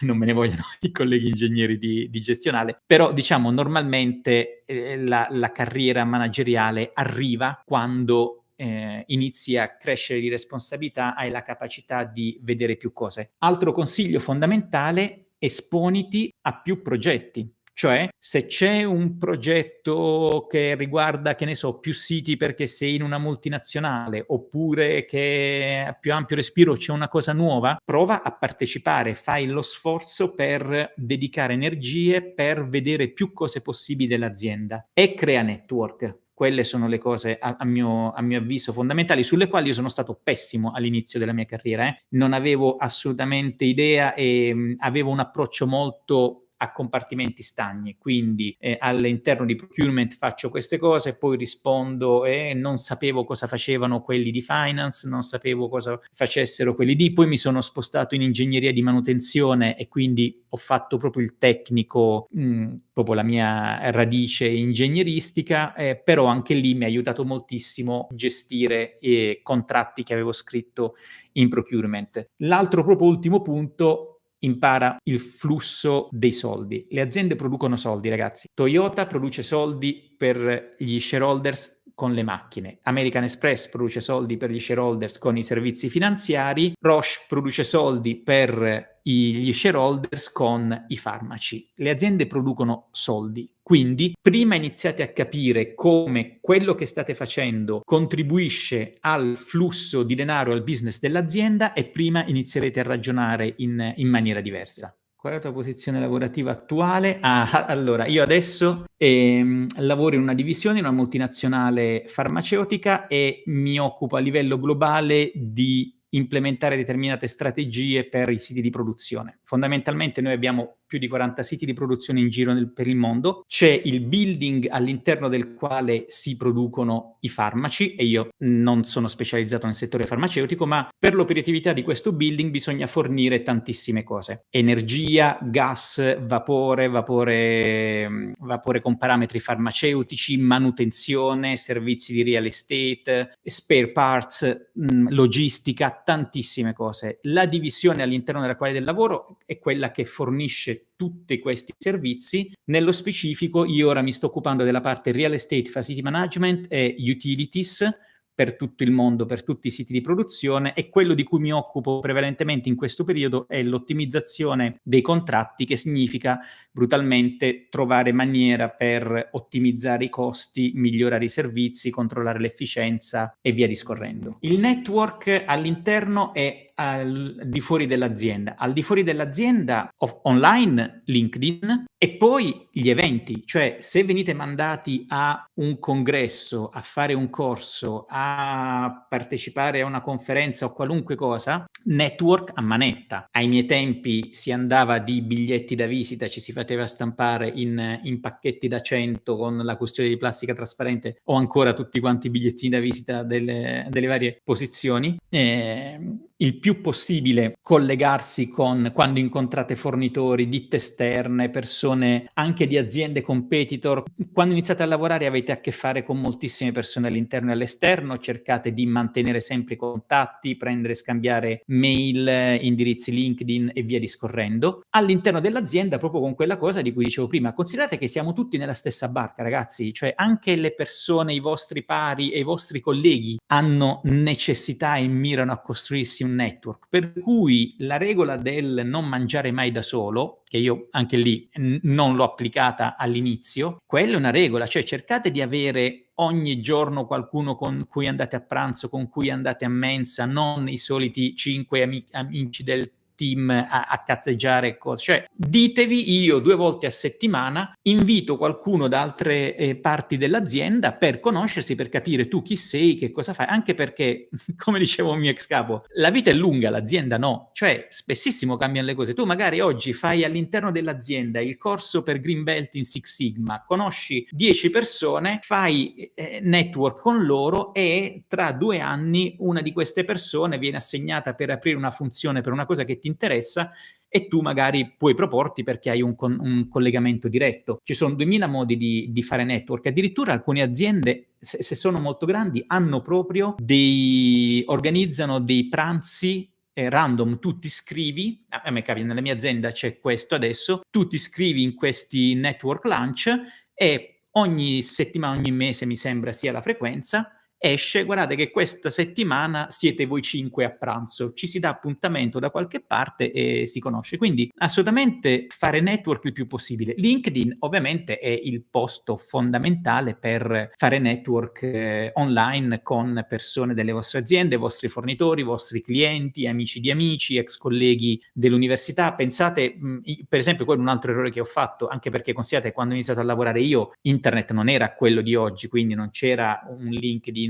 non me ne vogliono i colleghi ingegneri di gestionale, però diciamo normalmente la carriera manageriale arriva quando inizi a crescere di responsabilità, hai la capacità di vedere più cose. Altro consiglio fondamentale: esponiti a più progetti. Cioè, se c'è un progetto che riguarda, che ne so, più siti perché sei in una multinazionale, oppure che a più ampio respiro c'è una cosa nuova, prova a partecipare, fai lo sforzo per dedicare energie per vedere più cose possibili dell'azienda e crea network. Quelle sono le cose, a mio avviso, fondamentali, sulle quali io sono stato pessimo all'inizio della mia carriera. Non avevo assolutamente idea e avevo un approccio molto a compartimenti stagni, quindi all'interno di procurement faccio queste cose, poi rispondo e non sapevo cosa facevano quelli di finance, non sapevo cosa facessero quelli di, poi mi sono spostato in ingegneria di manutenzione e quindi ho fatto proprio il tecnico, proprio la mia radice ingegneristica, però anche lì mi ha aiutato moltissimo gestire contratti che avevo scritto in procurement. L'altro proprio ultimo punto: impara il flusso dei soldi. Le aziende producono soldi, ragazzi. Toyota produce soldi per gli shareholders con le macchine. American Express produce soldi per gli shareholders con i servizi finanziari. Roche produce soldi per gli shareholders con i farmaci. Le aziende producono soldi. Quindi prima iniziate a capire come quello che state facendo contribuisce al flusso di denaro, al business dell'azienda, e prima inizierete a ragionare in maniera diversa. Qual è la tua posizione lavorativa attuale? Allora, io adesso lavoro in una divisione, in una multinazionale farmaceutica, e mi occupo a livello globale di implementare determinate strategie per i siti di produzione. Fondamentalmente noi abbiamo più di 40 siti di produzione in giro per il mondo. C'è il building all'interno del quale si producono i farmaci, e io non sono specializzato nel settore farmaceutico, ma per l'operatività di questo building bisogna fornire tantissime cose: energia, gas, vapore con parametri farmaceutici, manutenzione, servizi di real estate, spare parts, logistica, tantissime cose. La divisione all'interno della quale del lavoro è quella che fornisce tutti questi servizi. Nello specifico io ora mi sto occupando della parte real estate, facility management e utilities, per tutto il mondo, per tutti i siti di produzione, e quello di cui mi occupo prevalentemente in questo periodo è l'ottimizzazione dei contratti, che significa brutalmente trovare maniera per ottimizzare i costi, migliorare i servizi, controllare l'efficienza e via discorrendo. Il network all'interno è al di fuori dell'azienda. Al di fuori dell'azienda, online, LinkedIn, e poi gli eventi, cioè se venite mandati a un congresso, a fare un corso, a partecipare a una conferenza o qualunque cosa, network a manetta. Ai miei tempi si andava di biglietti da visita, ci si faceva stampare in pacchetti da 100 con la custodia di plastica trasparente, o ancora tutti quanti i bigliettini da visita delle varie posizioni. Il più possibile collegarsi con, quando incontrate fornitori, ditte esterne, persone anche di aziende competitor. Quando iniziate a lavorare avete a che fare con moltissime persone all'interno e all'esterno, cercate di mantenere sempre i contatti, prendere e scambiare mail, indirizzi LinkedIn e via discorrendo. All'interno dell'azienda, proprio con quella cosa di cui dicevo prima, considerate che siamo tutti nella stessa barca, ragazzi, cioè anche le persone, i vostri pari e i vostri colleghi hanno necessità e mirano a costruirsi un network, per cui la regola del non mangiare mai da solo, che io anche lì non l'ho applicata all'inizio, quella è una regola, cioè cercate di avere ogni giorno qualcuno con cui andate a pranzo, con cui andate a mensa, non i soliti 5 amici del team a cazzeggiare cose. Cioè ditevi: io 2 volte a settimana invito qualcuno da altre parti dell'azienda per conoscersi, per capire tu chi sei, che cosa fai, anche perché come dicevo un mio ex capo, la vita è lunga, l'azienda no, cioè spessissimo cambiano le cose. Tu magari oggi fai all'interno dell'azienda il corso per Green Belt in Six Sigma, conosci 10 persone, fai network con loro, e tra 2 anni una di queste persone viene assegnata per aprire una funzione per una cosa che ti interessa, e tu magari puoi proporti perché hai un collegamento diretto. Ci sono 2000 modi di fare network. Addirittura alcune aziende, se sono molto grandi, hanno proprio organizzano dei pranzi random. Tu ti iscrivi, a me capita, nella mia azienda c'è questo adesso, tu ti iscrivi in questi network lunch e ogni settimana, ogni mese mi sembra sia la frequenza, esce: guardate che questa settimana siete voi 5 a pranzo, ci si dà appuntamento da qualche parte e si conosce. Quindi assolutamente fare network il più possibile. LinkedIn ovviamente è il posto fondamentale per fare network online con persone delle vostre aziende, vostri fornitori, vostri clienti, amici di amici, ex colleghi dell'università. Pensate, per esempio, quello è un altro errore che ho fatto, anche perché considerate, quando ho iniziato a lavorare io, internet non era quello di oggi, quindi non c'era un LinkedIn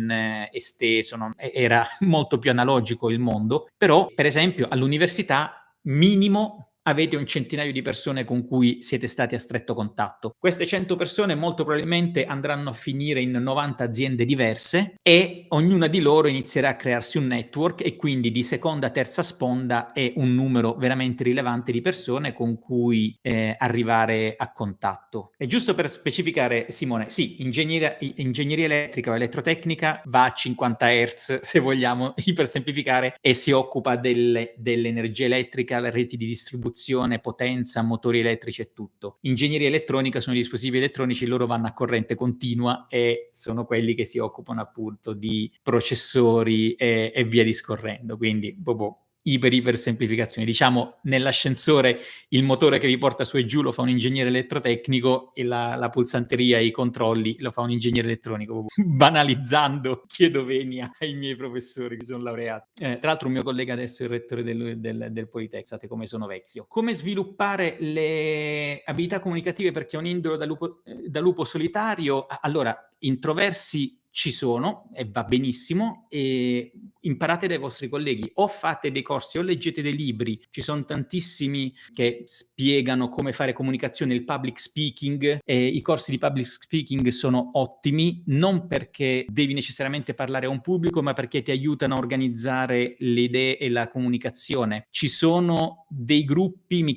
esteso, era molto più analogico il mondo. Però per esempio all'università minimo avete un centinaio di persone con cui siete stati a stretto contatto. Queste 100 persone molto probabilmente andranno a finire in 90 aziende diverse, e ognuna di loro inizierà a crearsi un network, e quindi di seconda, terza sponda è un numero veramente rilevante di persone con cui arrivare a contatto. E giusto per specificare, Simone, sì, ingegneria elettrica o elettrotecnica va a 50 Hz, se vogliamo ipersemplificare, e si occupa dell'energia elettrica, le reti di distribuzione, potenza, motori elettrici e tutto. Ingegneria elettronica sono i dispositivi elettronici, loro vanno a corrente continua e sono quelli che si occupano appunto di processori e via discorrendo. Quindi proprio iper semplificazione. Diciamo, nell'ascensore il motore che vi porta su e giù lo fa un ingegnere elettrotecnico, e la pulsanteria e i controlli lo fa un ingegnere elettronico. Banalizzando, chiedo venia ai miei professori che sono laureati. Tra l'altro un mio collega adesso è il rettore del Politec, sapete come sono vecchio. Come sviluppare le abilità comunicative per chi ha un indolo da lupo solitario? Allora, introversi ci sono e va benissimo, e imparate dai vostri colleghi, o fate dei corsi o leggete dei libri. Ci sono tantissimi che spiegano come fare comunicazione, il public speaking, e i corsi di public speaking sono ottimi, non perché devi necessariamente parlare a un pubblico, ma perché ti aiutano a organizzare le idee e la comunicazione. Ci sono dei gruppi, mi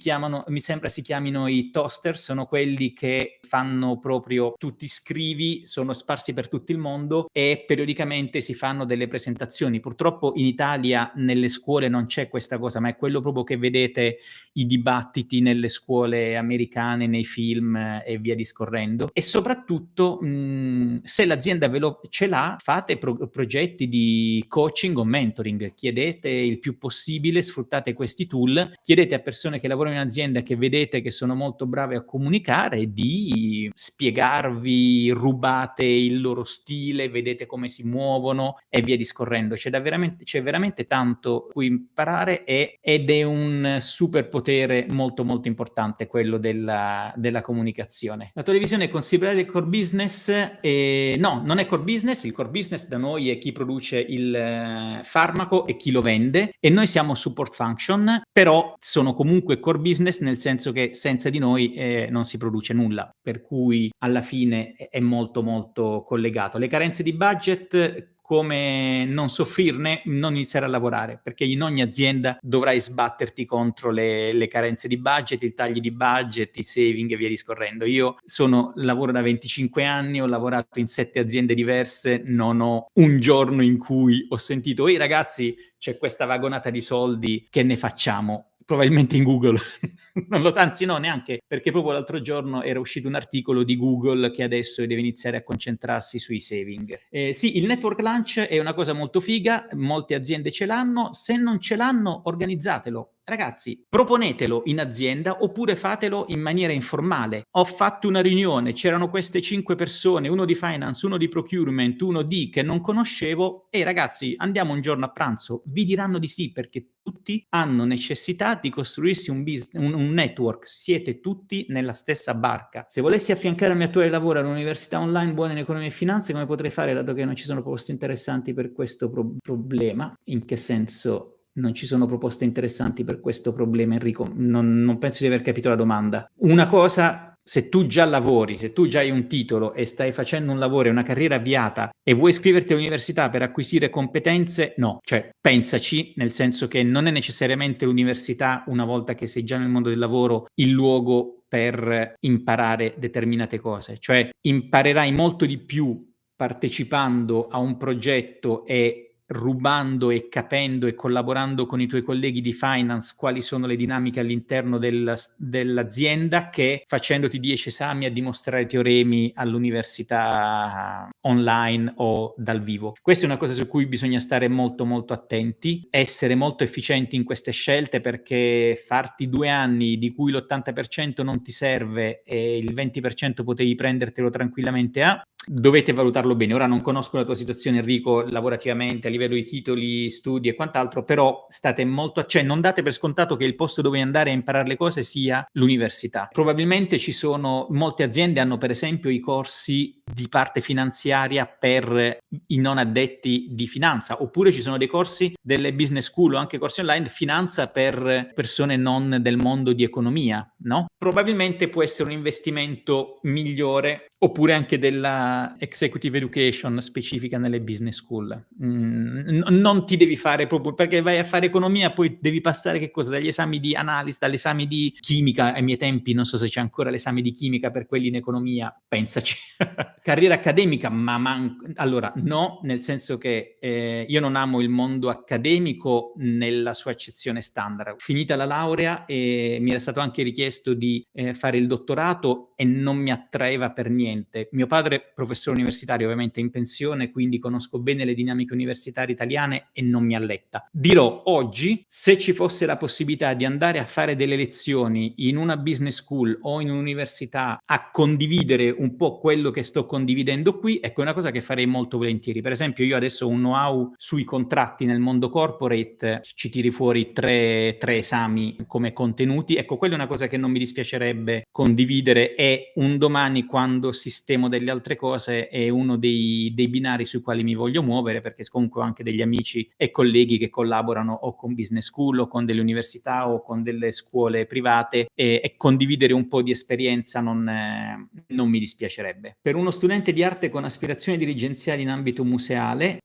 sembra si chiamino i toaster, sono quelli che fanno proprio, tu ti iscrivi, sono sparsi per tutto il mondo, mondo e periodicamente si fanno delle presentazioni. Purtroppo in Italia nelle scuole non c'è questa cosa, ma è quello proprio che vedete i dibattiti nelle scuole americane, nei film e via discorrendo. E soprattutto, se l'azienda ce l'ha, fate progetti di coaching o mentoring, chiedete il più possibile, sfruttate questi tool, chiedete a persone che lavorano in azienda che vedete che sono molto brave a comunicare di spiegarvi, rubate il loro stile, vedete come si muovono e via discorrendo. C'è veramente tanto cui imparare ed è un superpotere molto molto importante quello della comunicazione. La televisione è considerata il core business? No, non è core business. Il core business da noi è chi produce il farmaco e chi lo vende, e noi siamo support function, però sono comunque core business nel senso che senza di noi non si produce nulla, per cui alla fine è molto molto collegato. Le carenze di budget, come non soffrirne, non iniziare a lavorare, perché in ogni azienda dovrai sbatterti contro le carenze di budget, i tagli di budget, i saving e via discorrendo. Io lavoro da 25 anni, ho lavorato in 7 aziende diverse, non ho un giorno in cui ho sentito «Ehi ragazzi, c'è questa vagonata di soldi, che ne facciamo?» Probabilmente in Google. Non lo so, anzi no, neanche, perché proprio l'altro giorno era uscito un articolo di Google che adesso deve iniziare a concentrarsi sui saving. Sì, il network lunch è una cosa molto figa, molte aziende ce l'hanno, se non ce l'hanno organizzatelo. Ragazzi, proponetelo in azienda oppure fatelo in maniera informale. Ho fatto una riunione, c'erano queste 5 persone, uno di finance, uno di procurement, uno di che non conoscevo, e ragazzi, andiamo un giorno a pranzo. Vi diranno di sì, perché tutti hanno necessità di costruirsi un network, siete tutti nella stessa barca. Se volessi affiancare il mio attuale lavoro all'università online buona in economia e finanze, come potrei fare, dato che non ci sono proposte interessanti per questo problema? In che senso non ci sono proposte interessanti per questo problema, Enrico? Non penso di aver capito la domanda. Una cosa, se tu già lavori, se tu già hai un titolo e stai facendo un lavoro e una carriera avviata e vuoi iscriverti all'università per acquisire competenze, no. Cioè, pensaci, nel senso che non è necessariamente l'università, una volta che sei già nel mondo del lavoro, il luogo per imparare determinate cose. Cioè, imparerai molto di più partecipando a un progetto e rubando e capendo e collaborando con i tuoi colleghi di finance quali sono le dinamiche all'interno dell'azienda, che facendoti 10 esami a dimostrare teoremi all'università online o dal vivo. Questa è una cosa su cui bisogna stare molto molto attenti, essere molto efficienti in queste scelte, perché farti 2 anni di cui l'80% non ti serve e il 20% potevi prendertelo tranquillamente dovete valutarlo bene. Ora non conosco la tua situazione, Enrico, lavorativamente, a livello di titoli, studi e quant'altro, però state molto, cioè non date per scontato che il posto dove andare a imparare le cose sia l'università. Probabilmente molte aziende hanno per esempio i corsi di parte finanziaria per i non addetti di finanza, oppure ci sono dei corsi delle business school o anche corsi online finanza per persone non del mondo di economia, no? Probabilmente può essere un investimento migliore, oppure anche della executive education specifica nelle business school. Non ti devi fare proprio, perché vai a fare economia, poi devi passare che cosa? Dagli esami di analisi, dall'esame di chimica. Ai miei tempi non so se c'è ancora l'esame di chimica per quelli in economia, pensaci. Carriera accademica, allora no, nel senso che io non amo il mondo accademico nella sua accezione standard. Finita la laurea mi era stato anche richiesto di fare il dottorato e non mi attraeva per niente. Mio padre, professore universitario, ovviamente in pensione, quindi conosco bene le dinamiche universitarie italiane e non mi alletta. Dirò oggi, se ci fosse la possibilità di andare a fare delle lezioni in una business school o in un'università a condividere un po' quello che sto condividendo qui, ecco, è una cosa che farei molto volentieri. Per esempio, io adesso ho un know-how sui contratti nel mondo corporate, ci tiri fuori tre esami come contenuti. Ecco, quella è una cosa che non mi dispiacerebbe condividere, e un domani, quando sistemo delle altre cose, è uno dei binari sui quali mi voglio muovere, perché comunque ho anche degli amici e colleghi che collaborano o con business school o con delle università o con delle scuole private, e condividere un po' di esperienza non mi dispiacerebbe. Per uno studente di arte con aspirazioni dirigenziali in ambito museale,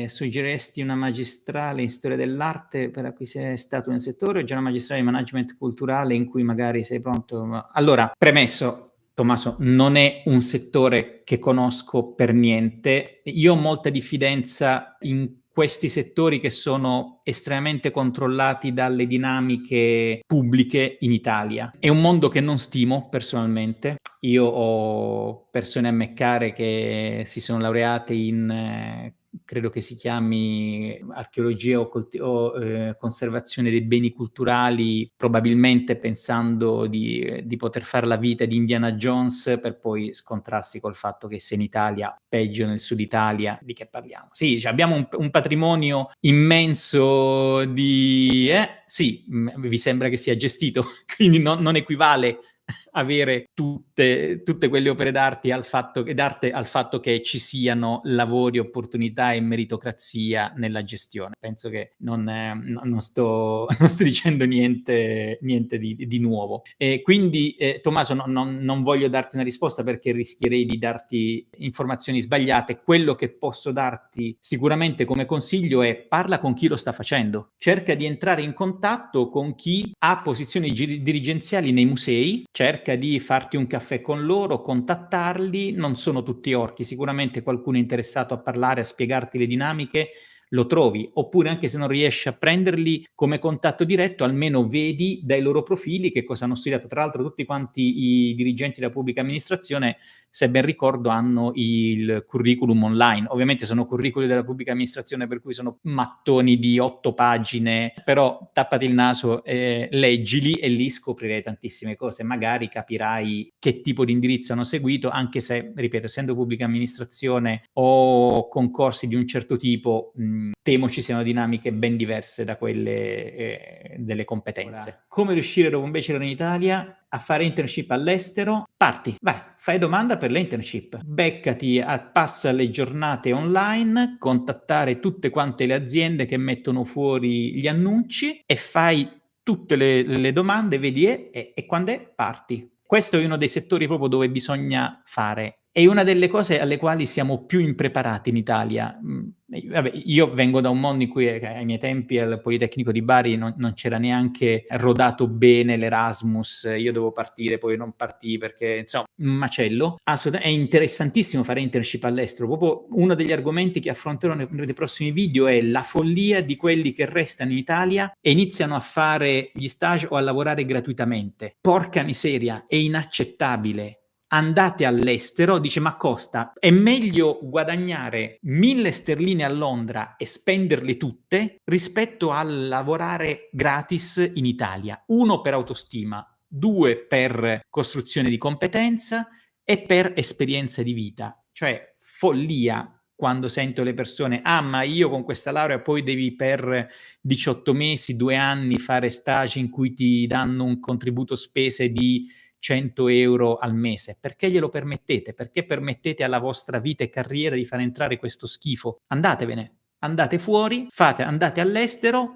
suggeriresti una magistrale in storia dell'arte per a cui sei stato nel settore, o già una magistrale in management culturale in cui magari sei pronto? Allora, premesso, Tommaso, non è un settore che conosco per niente. Io ho molta diffidenza in questi settori che sono estremamente controllati dalle dinamiche pubbliche in Italia. È un mondo che non stimo personalmente. Io ho persone a me care che si sono laureate in credo che si chiami archeologia o conservazione dei beni culturali, probabilmente pensando di poter fare la vita di Indiana Jones, per poi scontrarsi col fatto che se in Italia, peggio nel sud Italia, di che parliamo? Sì, cioè abbiamo un patrimonio immenso di... sì, vi sembra che sia gestito, quindi non equivale avere tutte quelle opere d'arte al fatto che ci siano lavori, opportunità e meritocrazia nella gestione. Penso che non sto dicendo niente di nuovo. E quindi, Tommaso, non voglio darti una risposta perché rischierei di darti informazioni sbagliate. Quello che posso darti sicuramente come consiglio è: parla con chi lo sta facendo. Cerca di entrare in contatto con chi ha posizioni dirigenziali nei musei, cerca di farti un caffè con loro, contattarli. Non sono tutti orchi, sicuramente qualcuno è interessato a parlare, a spiegarti le dinamiche, lo trovi, oppure anche se non riesci a prenderli come contatto diretto, almeno vedi dai loro profili che cosa hanno studiato. Tra l'altro tutti quanti i dirigenti della pubblica amministrazione, se ben ricordo, hanno il curriculum online. Ovviamente sono curriculi della pubblica amministrazione, per cui sono mattoni di 8 pagine, però tappati il naso, leggili e lì scoprirai tantissime cose. Magari capirai che tipo di indirizzo hanno seguito, anche se, ripeto, essendo pubblica amministrazione o concorsi di un certo tipo, temo ci siano dinamiche ben diverse da quelle delle competenze. Come riuscire dopo un bachelor in Italia a fare internship all'estero? Parti, vai, fai domanda per le internship, beccati, passa le giornate online, contattare tutte quante le aziende che mettono fuori gli annunci e fai tutte le domande, vedi e quando è parti. Questo è uno dei settori proprio dove bisogna fare. È una delle cose alle quali siamo più impreparati in Italia. Vabbè, io vengo da un mondo in cui ai miei tempi al Politecnico di Bari non c'era neanche rodato bene l'Erasmus, io dovevo partire, poi non partì perché, insomma, un macello. È interessantissimo fare internship all'estero. Proprio uno degli argomenti che affronterò nei prossimi video è la follia di quelli che restano in Italia e iniziano a fare gli stage o a lavorare gratuitamente. Porca miseria, è inaccettabile. Andate all'estero, dice, ma costa, è meglio guadagnare 1.000 sterline a Londra e spenderle tutte rispetto a lavorare gratis in Italia. 1 per autostima, 2 per costruzione di competenza e per esperienza di vita. Cioè, follia quando sento le persone, ma io con questa laurea poi devi per 18 mesi, 2 anni fare stage in cui ti danno un contributo spese di 100 euro al mese. Perché glielo permettete? Perché permettete alla vostra vita e carriera di far entrare questo schifo? Andatevene, andate fuori, andate all'estero,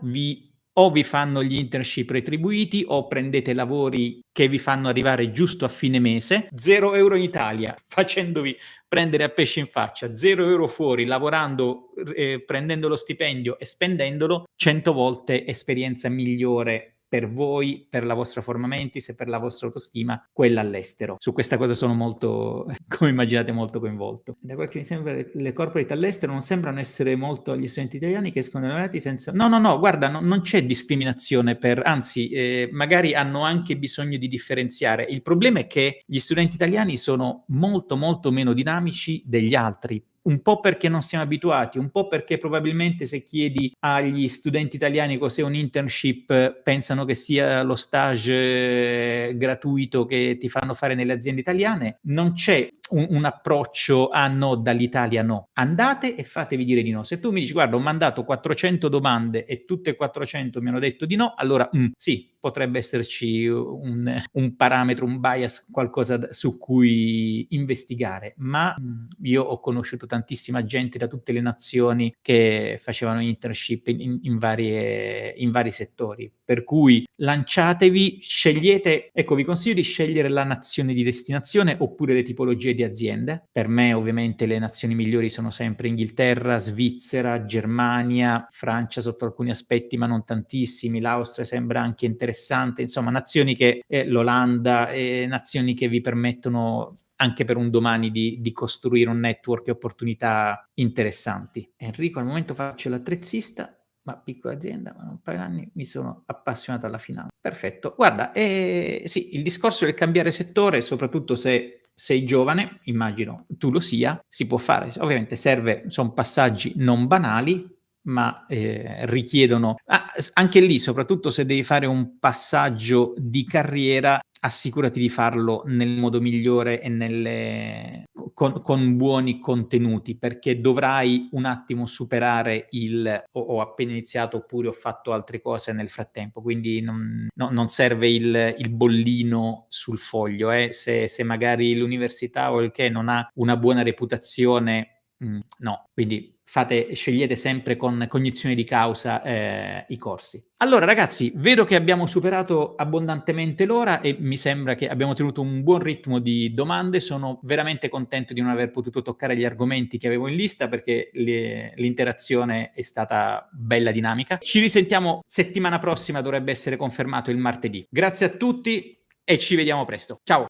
o vi fanno gli internship retribuiti o prendete lavori che vi fanno arrivare giusto a fine mese. 0 euro in Italia, facendovi prendere a pesce in faccia, 0 euro fuori, lavorando, prendendo lo stipendio e spendendolo, 100 volte esperienza migliore per voi, per la vostra forma mentis e per la vostra autostima, quella all'estero. Su questa cosa sono molto, come immaginate, molto coinvolto. Da quel che mi sembra, le corporate all'estero non sembrano essere molto agli studenti italiani che escono laureati senza... No, guarda, non c'è discriminazione anzi, magari hanno anche bisogno di differenziare. Il problema è che gli studenti italiani sono molto, molto meno dinamici degli altri. Un po' perché non siamo abituati, un po' perché probabilmente se chiedi agli studenti italiani cos'è un internship, pensano che sia lo stage gratuito che ti fanno fare nelle aziende italiane. Non c'è un approccio no, dall'Italia no. Andate e fatevi dire di no. Se tu mi dici, guarda, ho mandato 400 domande e tutte e 400 mi hanno detto di no, allora sì, potrebbe esserci un parametro, un bias, qualcosa su cui investigare, ma io ho conosciuto tantissima gente da tutte le nazioni che facevano internship in vari settori, per cui lanciatevi, scegliete, ecco, vi consiglio di scegliere la nazione di destinazione oppure le tipologie di aziende. Per me ovviamente le nazioni migliori sono sempre Inghilterra, Svizzera, Germania, Francia sotto alcuni aspetti ma non tantissimi, l'Austria sembra anche interessante interessante, insomma nazioni che l'Olanda, nazioni che vi permettono anche per un domani di costruire un network e opportunità interessanti. Enrico, al momento faccio l'attrezzista, ma piccola azienda, ma non un paio d'anni mi sono appassionato alla finanza. Perfetto. Guarda, sì, il discorso del cambiare settore, soprattutto se sei giovane, immagino tu lo sia, si può fare. Ovviamente sono passaggi non banali, ma richiedono anche lì, soprattutto se devi fare un passaggio di carriera, assicurati di farlo nel modo migliore e con buoni contenuti, perché dovrai un attimo superare ho appena iniziato oppure ho fatto altre cose nel frattempo, quindi non serve il bollino sul foglio. Se magari l'università o il che non ha una buona reputazione, no, quindi scegliete sempre con cognizione di causa i corsi. Allora ragazzi, vedo che abbiamo superato abbondantemente l'ora e mi sembra che abbiamo tenuto un buon ritmo di domande. Sono veramente contento di non aver potuto toccare gli argomenti che avevo in lista, perché l'interazione è stata bella dinamica. Ci risentiamo settimana prossima, dovrebbe essere confermato il martedì. Grazie a tutti e ci vediamo presto. Ciao!